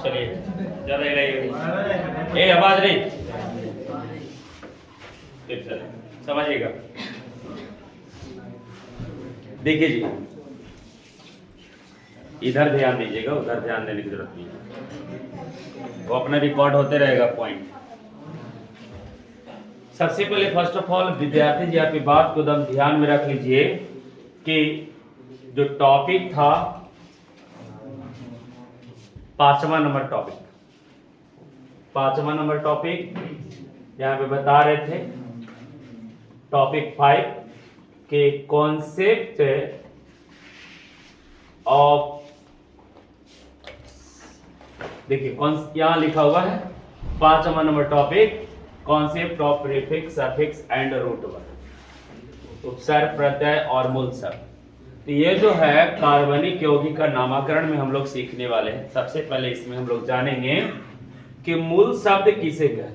चलिए ज्यादा ए आवाज नहीं, समझिएगा। देखिए जी, इधर ध्यान दीजिएगा, उधर ध्यान देने की जरूरत नहीं है, वो अपना रिकॉर्ड होते रहेगा पॉइंट। सबसे पहले फर्स्ट ऑफ ऑल विद्यार्थी जी, आपकी बात को एकदम ध्यान में रख लीजिए कि जो टॉपिक था 5वां नंबर टॉपिक, 5वां नंबर टॉपिक यहाँ पे बता रहे थे, टॉपिक 5 के कॉन्सेप्ट ऑफ, देखिए यहाँ लिखा हुआ है 5वां number topic, concept of prefix, suffix and root word, उपसर्ग, प्रत्यय और मूल शब्द। तो ये जो है कार्बनिक यौगिक का नामकरण में हम लोग सीखने वाले हैं। सबसे पहले इसमें हम लोग जानेंगे कि मूल शब्द किसे कहते हैं।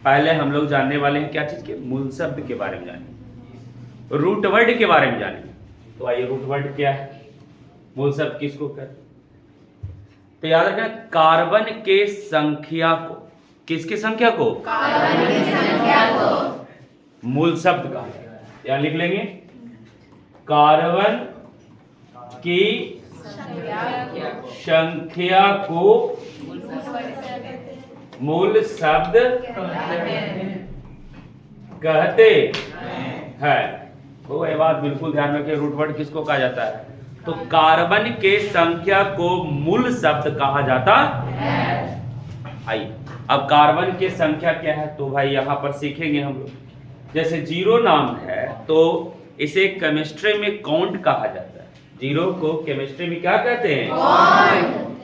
पहले हम लोग जानने वाले हैं क्या चीज के, मूल शब्द के बारे में जानेंगे, रूट वर्ड के बारे में जानेंगे। तो आइए, रूट वर्ड क्या है, मूल शब्द किसको कहते हैं? तो याद रखना, कार्बन के संख्या को, किसकी संख्या को? कार्बन की संख्या को मूल शब्द कहा जाता है। यहाँ लिख लेंगे, कार्बन की संख्या को मूल शब्द कहते हैं। तो ये बात बिल्कुल ध्यान रखिए, रूट वर्ड किसको कहा जाता है? तो कार्बन के संख्या को मूल शब्द कहा जाता है। आइए, अब कार्बन की संख्या क्या है तो भाई यहाँ पर सीखेंगे हम लोग। जैसे जीरो नाम है तो इसे केमिस्ट्री में काउंट कहा जाता है। जीरो को केमिस्ट्री में क्या कहते हैं?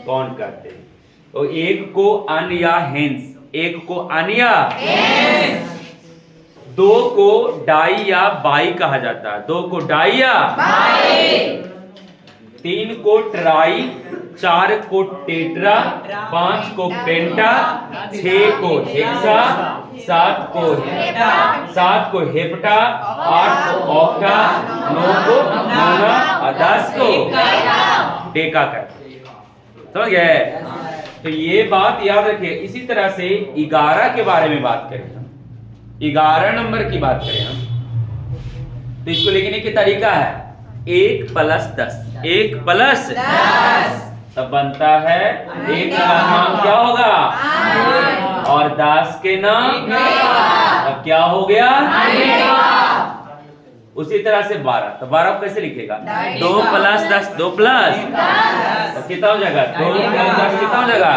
काउंट कहते हैं। तो एक को अन या हेंस, एक को अन या हेंस, दो को डाई या बाई कहा जाता है, दो को डाई या बाई, तीन को ट्राई, चार को टेट्रा, पांच को पेंटा, छह को हेक्सा, सात को हेप्टा, आठ को ऑक्टा, 9 को नोना और 10 को डेका कहते हैं। समझ गए? तो ये बात याद रखिए। इसी तरह से 11 के बारे में बात करें हम, 11 नंबर की बात करें हम, तो इसको लिखने की तरीका है 1 + 10, 1 + 10 तब बनता है, एक का नाम क्या होगा? और 10 के नाम अब क्या हो गया? उसी तरह से 12, तो 12 को कैसे लिखेगा? 2 + 10, 2 + तो कितना हो जाएगा? 2 + 10 कितना हो जाएगा?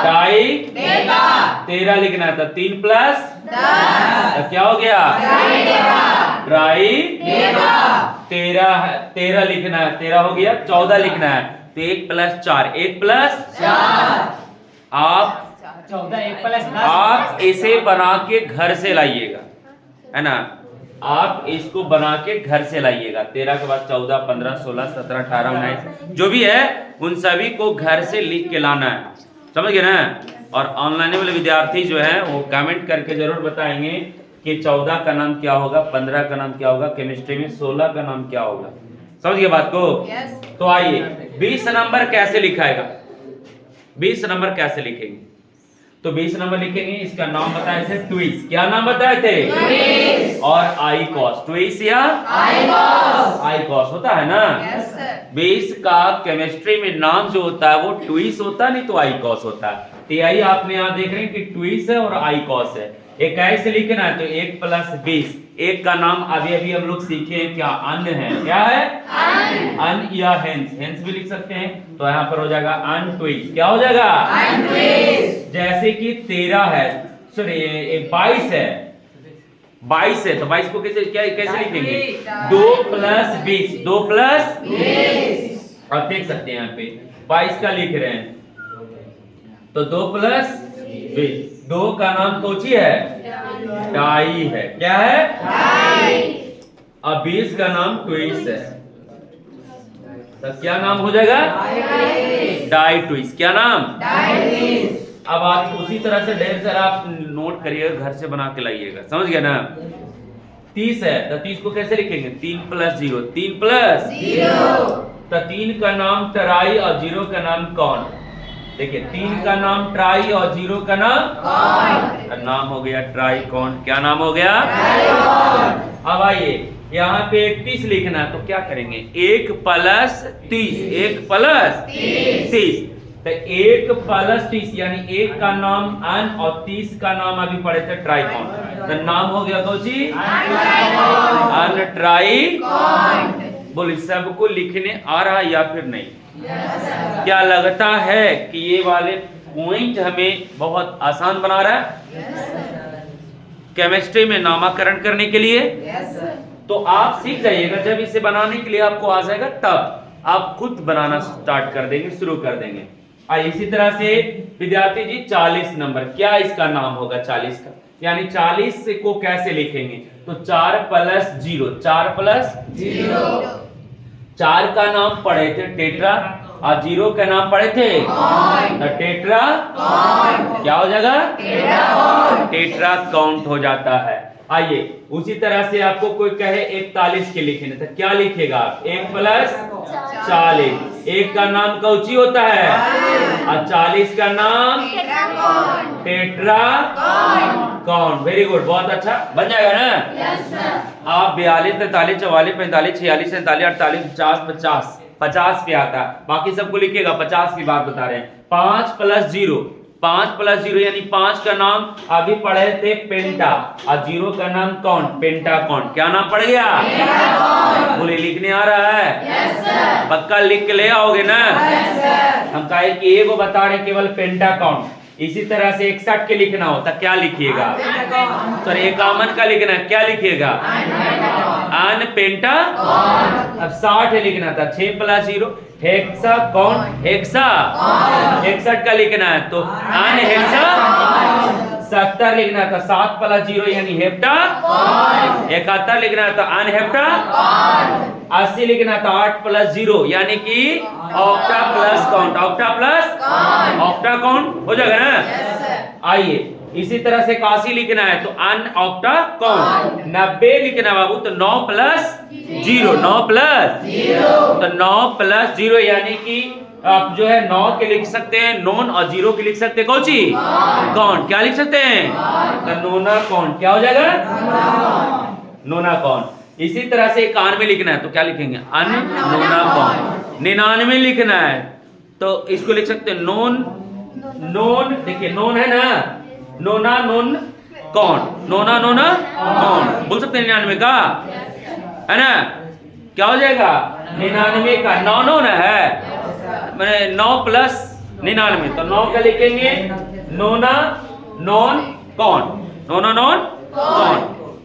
ढाई। 13 लिखना है तो 3 + 10 तो क्या हो गया? ट्राई। 13 लिखना है, 13 हो गया। 14 लिखना है तो 1 + 4, 1 + 4 आप 14, 1 + 10 आप इसे बना के घर से लाइएगा, है ना? आप इसको बना के घर से लाइएगा। 13 के बाद 14, 15, 16, 17, 18, 19 जो भी है उन सभी को घर से लिख के लाना है। समझ गए ना? और ऑनलाइन वाले विद्यार्थी जो है वो कमेंट करके जरूर बताएंगे कि 14 का नाम क्या होगा, 15 का नाम क्या होगा, केमिस्ट्री में 16 का नाम क्या होगा। समझ गए बात को? तो आइए, 20 नंबर कैसे लिखाएगा? 20 नंबर कैसे लिखेंगे? तो 20 नंबर लिखेंगे, इसका नाम बताए थे ट्विस। क्या नाम बताए थे? ट्विस। और आईकॉस, ट्विस या आईकॉस, आईकॉस होता है ना? Yes sir. 20 का केमिस्ट्री में नाम जो होता है वो ट्विस होता है, नहीं तो आईकॉस होता है। तो यही आपने यहाँ देख रहे हैं कि ट्विस है और आईकॉस है। एक कैसे लिखना है तो 1 + 20, एक का नाम अभी हम लोग सीखे क्या? अन है। क्या है? अन या हेंस, हेंस भी लिख सकते हैं। तो यहाँ पर हो जाएगा अन ट्विस। क्या हो जाएगा? अन ट्विस। जैसे कि 13 है, सॉरी 22 है, 22 है तो 22 को कैसे लिखेंगे? 2 + 20, 2 + 20। आप देख सकते हैं यहाँ पे 22 का लिख रहे हैं तो 2 + 20। 2 का नाम कोची है? डाई है। क्या है? डाई। अब 20 का नाम ट्विस है तो क्या नाम हो जाएगा? डाई ट्विस। क्या नाम? डाई ट्विस। अब आप उसी तरह से ढेर सारा आप नोट करिएगा, घर से बना के लाइएगा। समझ गया ना? 30 है तो 30 को कैसे लिखेंगे? 3 + 0, 3 + 0। तो 3 का नाम ट्राई और 0 का नाम कौन? देखिए 3 का नाम ट्राई और 0 का नाम कौन? नाम हो गया ट्राई कौन। क्या नाम हो गया? अब आइए यहाँ पे 31 लिखना है तो क्या करेंगे? 1 + 30, 1 + 30। तो 1 + 30 यानी 1 का नाम अन और 30 का नाम अभी पढ़े थे ट्राइकॉन। तो नाम हो गया कौची? अन ट्राइकॉन। बोलिए सबको लिखने आ रहा है या फिर नहीं? क्या लगता है कि ये वाले पॉइंट हमें बहुत आसान बना रहा है केमिस्ट्री में नामकरण करने के लिए? तो आप सीख जाइएगा, जब इसे बनाने के लिए आपको आ जाएगा तब आप खुद बनाना स्टार्ट कर देंगे, शुरू कर देंगे। इसी तरह से विद्यार्थी जी 40 नंबर, क्या इसका नाम होगा 40 का? यानी 40 को कैसे लिखेंगे? तो 4 + 0, 4 + 0। 4 का नाम पढ़े थे टेट्रा और 0 का नाम पढ़े थे तो टेट्रा क्या हो जाएगा? टेट्रा काउंट हो जाता है। आइए उसी तरह से आपको कोई कहे 41 के लिखने तो क्या लिखेगा आप? 1 + 40। 1 का नाम कौची होता है और 40 का नाम टेट्रा कौन। वेरी गुड, बहुत अच्छा बन जाएगा ना। आप 42, 43, 44, 45, 46, 47, 48, 50, 50 पे आता है। बाकी सबको लिखिएगा, 50 की बात बता रहे हैं। 5 + 0, 5 + 0 यानी 5 का नाम अभी पढ़े थे पेंटा और 0 का नाम कौन? पेंटाकॉन। क्या नाम पड़ गया? बोले लिखने आ रहा है? पक्का लिख के ले आओगे ना? हम कहे कि एगो बता रहे केवल पेंटाकॉन। इसी तरह से 61 के लिखना हो तो क्या लिखिएगा? तो 51 का लिखना है, क्या लिखिएगा? अन पेंटा। अब 60 लिखना था 6 + 0 हेक्सा कौन? हेक्सा। 61 का लिखना है तो अन हेक्सा। 70 लिखना था 7 + 0 यानी हेप्टा। 71 लिखना था अन हेप्टा। 80 लिखना था 8 + 0 यानी कि octa plus count, octa plus octa count हो जाएगा ना। आइए इसी तरह से 81 लिखना है तो अन ऑक्टा काउंट। 90 लिखना बाबू तो 9 + 0, 9 + 0 तो 9 + 0 यानी कि आप जो है 9 के लिख सकते हैं नॉन और 0 के लिख सकते हैं कौची? कौन। क्या लिख सकते हैं? तो नोना कौन। क्या हो जाएगा? नोना कौन। इसी तरह से 91 लिखना है तो क्या लिखेंगे? अन नोना कौन। 99 लिखना है तो इसको लिख सकते हैं नोन। नोन देखिए नोन है ना, नोना नोन कौन, नोना नोना कौन बोल सकते हैं 99 का, है ना। क्या हो जाएगा? 99 का 9 9 ना है, मैंने 9 + 99 तो 9 का लिखेंगे नोना नॉन कौन, नोना नॉन कौन।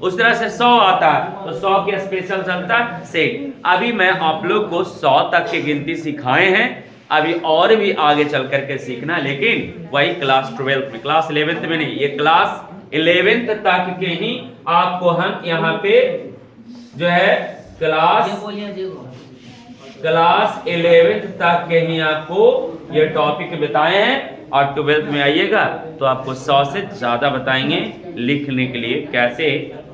उस तरह से 100 आता है तो 100 के स्पेशल चलता है सेट। अभी मैं आप लोग को 100 तक की गिनती सिखाए हैं, अभी और भी आगे चल करके सीखना, लेकिन वही क्लास 12 में, क्लास 11th में नहीं, ये क्लास 11th तक के ही आपको हम यहाँ पे जो है क्लास 11th तक के ही आपको ये टॉपिक बताए हैं। और 12th में आइएगा तो आपको 100 से ज्यादा बताएंगे लिखने के लिए, कैसे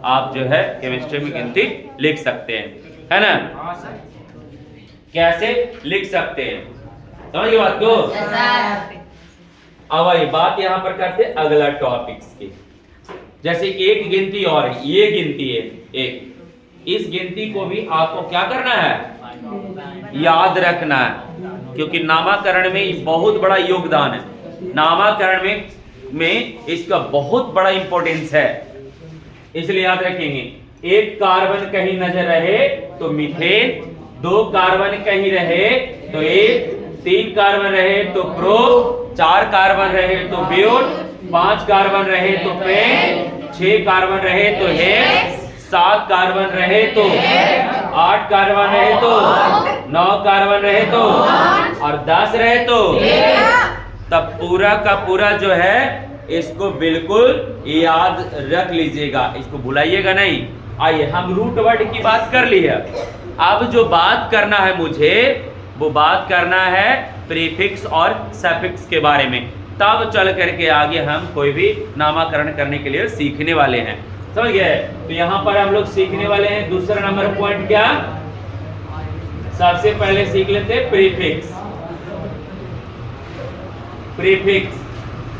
आप जो है केमिस्ट्री में गिनती लिख सकते हैं, है ना, कैसे लिख सकते हैं। समझ गए बात को? अब ये बात यहाँ पर करते हैं अगला टॉपिक्स की। जैसे एक गिनती और है, ये गिनती है एक, इस गिनती को भी आपको क्या करना है? याद रखना है, क्योंकि नामकरण में बहुत बड़ा योगदान है। नामकरण में इसका बहुत बड़ा इंपॉर्टेंस है, इसलिए याद रखेंगे। एक कार्बन कहीं नजर रहे तो मीथेन, 2 कार्बन कहीं रहे तो एक, 3 कार्बन रहे तो प्रो, 4 कार्बन रहे तो ब्यूट, 5 कार्बन रहे तो पेन, 6 कार्बन रहे तो हेक्स, 7 कार्बन रहे तो 8 कार्बन रहे तो 9 कार्बन रहे तो और 10 रहे तो, तब पूरा का पूरा जो है इसको बिल्कुल याद रख लीजिएगा, इसको भुलाइएगा नहीं। आइए हम रूट वर्ड की बात कर ली है, अब जो बात करना है मुझे वो बात करना है प्रीफिक्स और सफिक्स के बारे में, तब चल करके आगे हम कोई भी नामकरण करने के लिए सीखने वाले हैं। समझ गए? तो यहाँ पर हम लोग सीखने वाले हैं दूसरा नंबर पॉइंट क्या? सबसे पहले सीख लेते हैं प्रीफिक्स। प्रीफिक्स,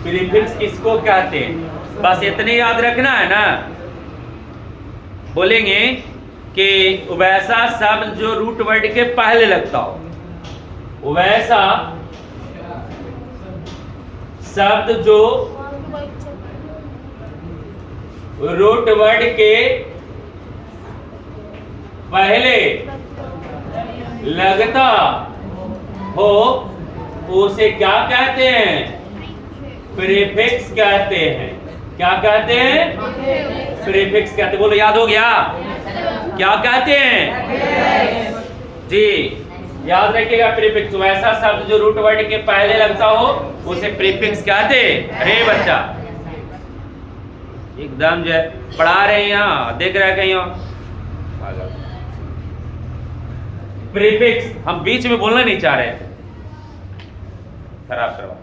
प्रीफिक्स किसको कहते हैं? बस इतने याद रखना है ना। बोलेंगे कि वैसा शब्द जो रूट वर्ड के पहले लगता हो, वैसा शब्द जो रूट वर्ड के पहले लगता हो उसे क्या कहते हैं? प्रीफिक्स कहते हैं। क्या कहते हैं? प्रीफिक्स कहते हैं। बोलो, याद हो गया? क्या कहते हैं जी? याद रखिएगा, प्रीफिक्स वैसा शब्द जो रूट वर्ड के पहले लगता हो उसे प्रीफिक्स कहते हैं। अरे बच्चा एकदम जो है पढ़ा रहे हैं, यहाँ देख रहे हैं कहीं और। प्रीफिक्स हम बीच में बोलना नहीं चाह रहे थे, खराब करवा।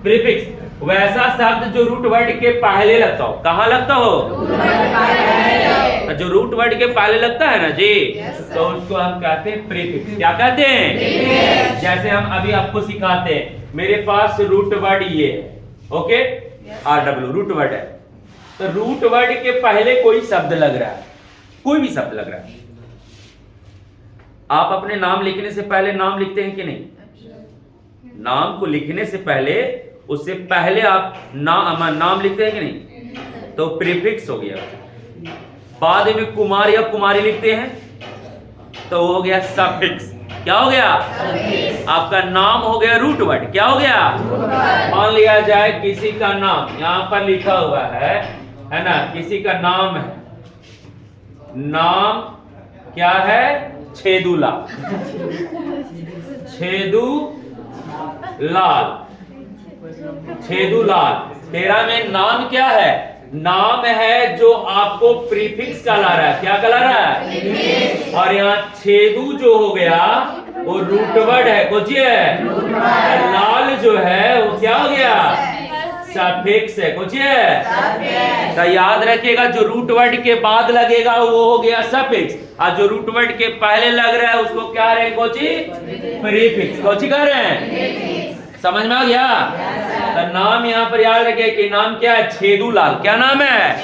प्रीफिक्स वैसा शब्द जो रूट वर्ड के पहले लगता हो। कहाँ लगता हो? जो रूट वर्ड के पहले लगता है ना जी, तो उसको हम कहते हैं प्रीफिक्स। क्या कहते हैं? जैसे हम अभी आपको सिखाते हैं, मेरे पास रूट वर्ड ये है, ओके, RW रूट वर्ड है। तो रूट वर्ड के पहले कोई शब्द लग रहा है, कोई भी शब्द लग रहा है। आप अपने नाम लिखने से पहले नाम लिखते हैं कि नहीं? नाम को लिखने से पहले, उससे पहले आप नाम लिखते हैं कि नहीं? तो प्रीफिक्स हो गया। बाद में कुमार या कुमारी लिखते हैं तो हो गया सफिक्स। क्या हो गया? आपका नाम हो गया रूट वर्ड। क्या हो गया? मान लिया जाए किसी का नाम यहां पर लिखा हुआ है ना, किसी का नाम है, नाम क्या है? छेदूलाल। छेदूलाल। तेरा में नाम क्या है? नाम है जो आपको प्रीफिक्स कहला रहा है। क्या कहला रहा है? और यहाँ छेदू जो हो गया वो रूट वर्ड है, कुछ है। लाल जो है वो क्या हो गया? सफिक्स है, कुछ है। तो याद रखिएगा, जो रूट वर्ड के बाद लगेगा वो हो गया सफिक्स, और जो रूट वर्ड के पहले लग रहा है उसको क्या रहे? कोची? प्रीफिक्स। कोची कह रहे हैं? समझ में आ गया? तो नाम यहाँ पर याद रखिए कि नाम क्या है? छेदूलाल। क्या नाम है?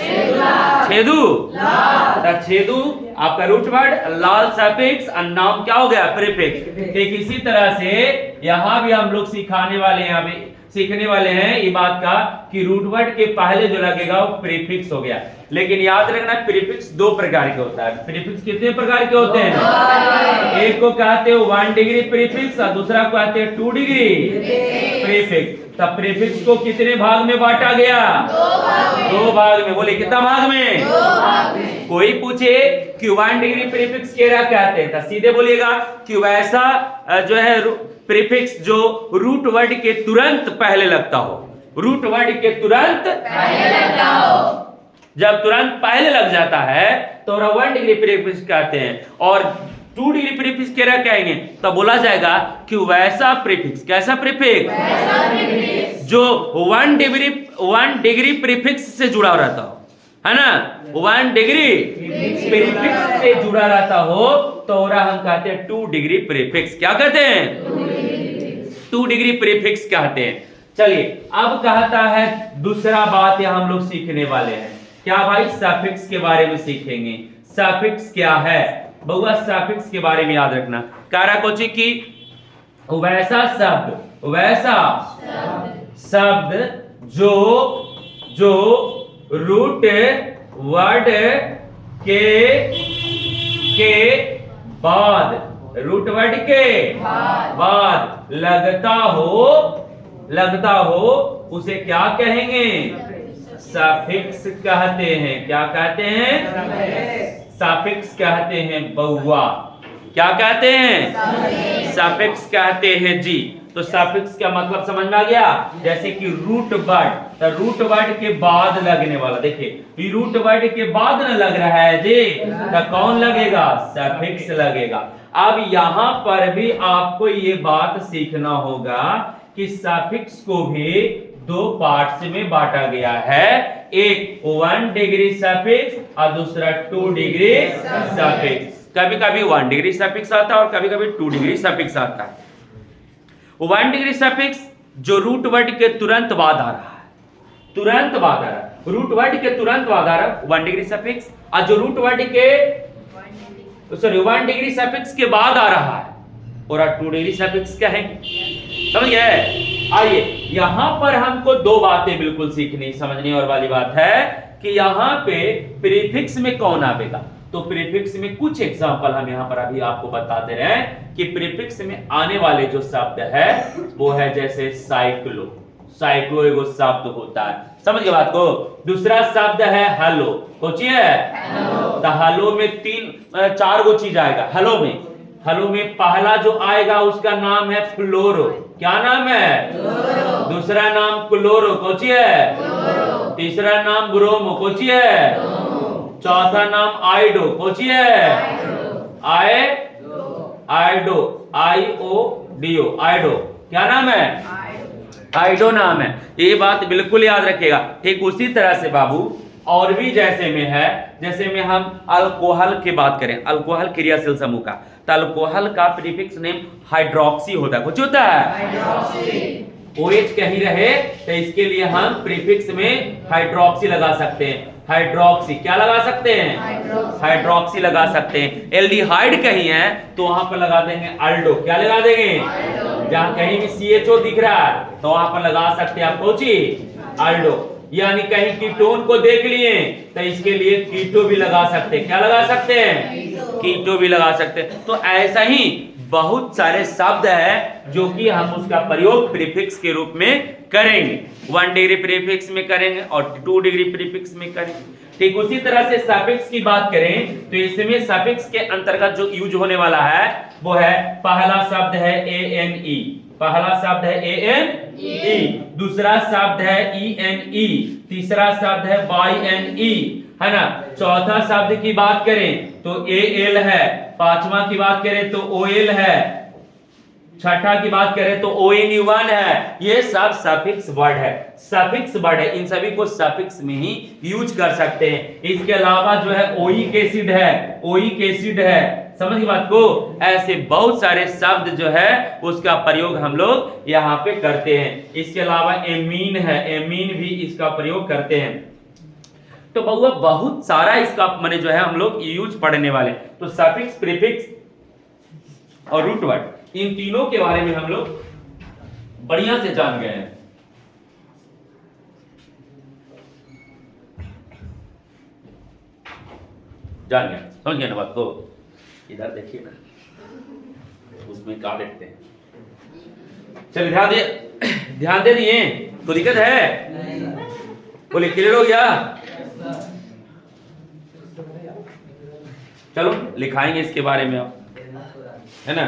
छेदू। तो छेदू आपका रूट वर्ड, लाल सफिक्स, और नाम क्या हो गया? प्रीफिक्स। ठीक इसी तरह से यहाँ भी हम लोग सीखने वाले हैं ये बात का कि रूट वर्ड के पहले जो लगेगा वो प्रीफिक्स हो गया। लेकिन याद रखना, प्रीफिक्स दो प्रकार के होता है। प्रीफिक्स कितने प्रकार के होते हैं? एक को कहते हैं 1 डिग्री प्रीफिक्स और दूसरा को कहते हैं 2 डिग्री प्रीफिक्स। तब प्रीफिक्स को कितने भाग में बांटा गया? 2 भाग में। बोले कितना भाग में? 2 भाग में। कोई पूछे कि 1 डिग्री प्रीफिक्स क्या कहते हैं, तो सीधे बोलिएगा कि वैसा जो है प्रीफिक्स जो रूट वर्ड के तुरंत पहले लगता हो। रूट वर्ड के तुरंत पहले लगता हो। जब तुरंत पहले लग जाता है तो 1 डिग्री प्रीफिक्स कहते हैं, और 2 डिग्री प्रीफिक्स क्या कहेंगे? तो बोला जाएगा कि वैसा प्रीफिक्स। कैसा प्रीफिक्स? जो 1 डिग्री प्रीफिक्स से जुड़ा रहता हो, है ना। 1 डिग्री प्रीफिक्स से जुड़ा रहता हो तो हम कहते हैं 2 डिग्री प्रीफिक्स। क्या कहते हैं? 2 डिग्री प्रीफिक्स कहते हैं। चलिए अब कहता है दूसरा बात यह हम लोग सीखने वाले हैं। क्या भाई? सफिक्स के बारे में सीखेंगे। सफिक्स क्या है बउआ? सफिक्स के बारे में याद रखना। कारा कोची की वैसा शब्द जो रूट वर्ड के बाद लगता हो उसे क्या कहेंगे? सफिक्स कहते हैं। क्या कहते हैं? सफिक्स कहते हैं बउआ। क्या कहते हैं? सफिक्स कहते हैं जी। तो सफिक्स का मतलब समझ में आ गया? जैसे कि रूट वर्ड, तो रूट वर्ड के बाद लगने वाला, देखिए रूट वर्ड के बाद न लग रहा है जी, तो कौन लगेगा? सफिक्स लगेगा। अब यहाँ पर भी आपको ये बात सीखना होगा कि सफिक्स को भी 2 पार्ट्स में बांटा गया है। एक 1 डिग्री सफिक्स और दूसरा 2 डिग्री सफिक्स। कभी कभी 1 डिग्री सफिक्स आता है और कभी कभी 2 डिग्री सफिक्स आता है। 1 डिग्री सफिक्स जो रूट वर्ड के तुरंत बाद आ रहा है, तुरंत बाद आ रहा है, रूट वर्ड के तुरंत बाद आ रहा है 1 डिग्री सफिक्स, और जो रूट वर्ड के 1 डिग्री सफिक्स के बाद आ रहा है और 2 डिग्री सफिक्स क्या है, समझ गए। आइए यहां पर हमको दो बातें बिल्कुल सीखनी समझने और वाली बात है कि यहां पे प्रीफिक्स में कौन आवेगा। तो प्रीफिक्स में कुछ एग्जांपल हम यहां पर अभी आपको बताते रहे कि प्रीफिक्स में आने वाले जो शब्द है वो है जैसे साइक्लो, साइक्लो एगो शब्द होता है, समझ गए बात को। दूसरा शब्द है हेलो, सोचिए तो हेलो में 4 गो चीज आएगा। हेलो में पहला जो आएगा उसका नाम है फ्लोरो, क्या नाम है, दूसरा नाम क्लोरो, कोची है, तीसरा नाम ब्रोमो, कोची है, चौथा नाम आइडो, कोची है, आइडो, IODO, आइडो, क्या नाम है, आइडो नाम है। ये बात बिल्कुल याद रखिएगा। ठीक उसी तरह से बाबू और भी जैसे में है, जैसे में हम अल्कोहल की बात करें, अल्कोहल क्रियाशील समूह का, तो अल्कोहल का प्रीफिक्स नेम हाइड्रोक्सी होता है, कुछ होता है OH कहीं रहे तो इसके लिए हम प्रीफिक्स में हाइड्रोक्सी लगा सकते हैं। हाइड्रोक्सी क्या लगा सकते हैं, हाइड्रोक्सी लगा सकते हैं। एल्डिहाइड कहीं है तो वहां पर लगा देंगे अल्डो, क्या लगा देंगे, जहां कहीं भी CHO दिख रहा है तो वहां पर लगा सकते हैं आप कोची अल्डो। यानी कहीं कीटोन को देख लिए तो इसके लिए कीटो भी लगा सकते हैं, क्या लगा सकते हैं, कीटो भी लगा सकते हैं। तो ऐसा ही बहुत सारे शब्द है जो कि हम उसका प्रयोग प्रीफिक्स के रूप में करेंगे। 1 डिग्री प्रीफिक्स में करेंगे और 2 डिग्री प्रीफिक्स में करेंगे। ठीक उसी तरह से सफिक्स की बात करें तो इसमें सफिक्स के अंतर्गत जो यूज होने वाला है वो है, पहला शब्द है ANE, पहला शब्द है ANE, दूसरा शब्द है ENE, तीसरा शब्द है YNE, है ना। चौथा शब्द की बात करें तो AL है, पांचवा की बात करें तो OL है, छठा की बात करें तो ONE1 है। ये सब सफिक्स वर्ड है, सफिक्स वर्ड है, इन सभी को सफिक्स में ही यूज कर सकते हैं। इसके अलावा जो है ओइक एसिड है, ओइक एसिड है, समझ गए बात को। ऐसे बहुत सारे शब्द जो है उसका प्रयोग हम लोग यहाँ पे करते हैं। इसके अलावा एमीन है, एमीन भी इसका प्रयोग करते हैं। तो बहुआ बहुत सारा इसका माने जो है हम लोग यूज पढ़ने वाले। तो सफिक्स, प्रीफिक्स और रूट वर्ड, इन तीनों के बारे में हम लोग बढ़िया से जान गए हैं। जान गए, समझ गए ना बात को। इधर देखिए ना, उसमें क्या देखते हैं, चलिए ध्यान दे दिए, कोई दिक्कत है, बोले क्लियर हो गया। चलो लिखाएंगे इसके बारे में आप, है ना।